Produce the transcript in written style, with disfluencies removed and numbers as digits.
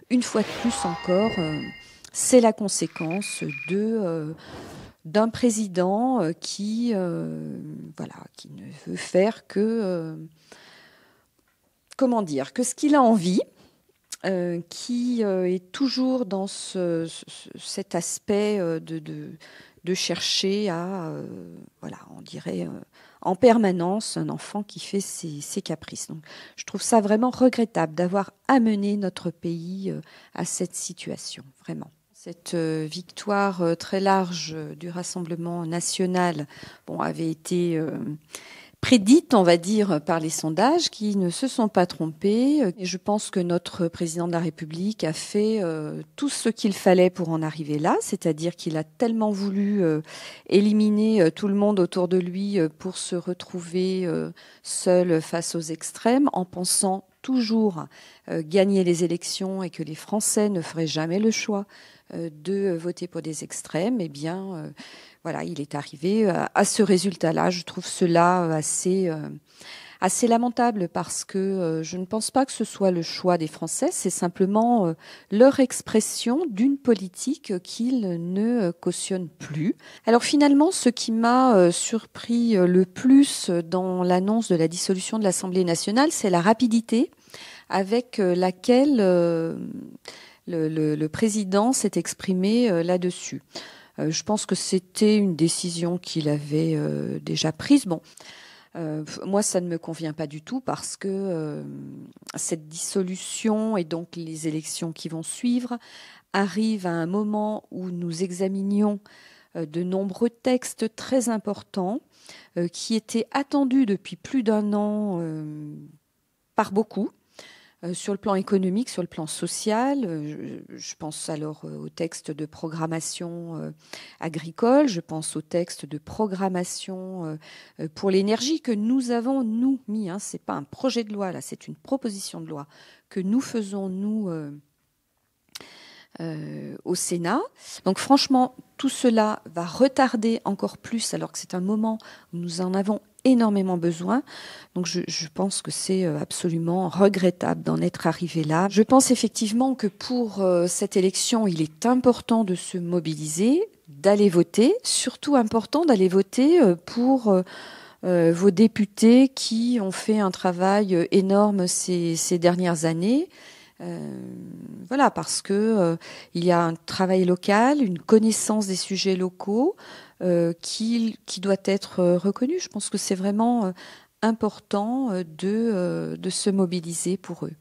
une fois de plus encore, c'est la conséquence d'un président qui ne veut faire que ce qu'il a envie, qui est toujours dans cet aspect de chercher on dirait en permanence un enfant qui fait ses caprices. Donc, je trouve ça vraiment regrettable d'avoir amené notre pays à cette situation, vraiment. Cette victoire très large du Rassemblement national avait été prédite, on va dire, par les sondages qui ne se sont pas trompés. Et je pense que notre président de la République a fait tout ce qu'il fallait pour en arriver là, c'est-à-dire qu'il a tellement voulu éliminer tout le monde autour de lui pour se retrouver seul face aux extrêmes, en pensant toujours gagner les élections et que les Français ne feraient jamais le choix de voter pour des extrêmes. Eh bien, il est arrivé à ce résultat-là. Je trouve cela assez lamentable parce que je ne pense pas que ce soit le choix des Français, c'est simplement leur expression d'une politique qu'ils ne cautionnent plus. Alors finalement, ce qui m'a surpris le plus dans l'annonce de la dissolution de l'Assemblée nationale, c'est la rapidité avec laquelle le président s'est exprimé là-dessus. Je pense que c'était une décision qu'il avait déjà prise. Moi, ça ne me convient pas du tout parce que cette dissolution et donc les élections qui vont suivre arrivent à un moment où nous examinions de nombreux textes très importants qui étaient attendus depuis plus d'un an par beaucoup. Sur le plan économique, sur le plan social, je pense alors au texte de programmation agricole, je pense au texte de programmation pour l'énergie que nous avons, nous, mis. C'est pas un projet de loi, là, c'est une proposition de loi que nous faisons, nous, au Sénat. Donc franchement, tout cela va retarder encore plus, alors que c'est un moment où nous en avons énormément besoin. Donc je pense que c'est absolument regrettable d'en être arrivé là. Je pense effectivement que pour cette élection, il est important de se mobiliser, d'aller voter, surtout important d'aller voter pour vos députés qui ont fait un travail énorme ces dernières années. Parce que il y a un travail local, une connaissance des sujets locaux qui doit être reconnu. Je pense que c'est vraiment important de se mobiliser pour eux.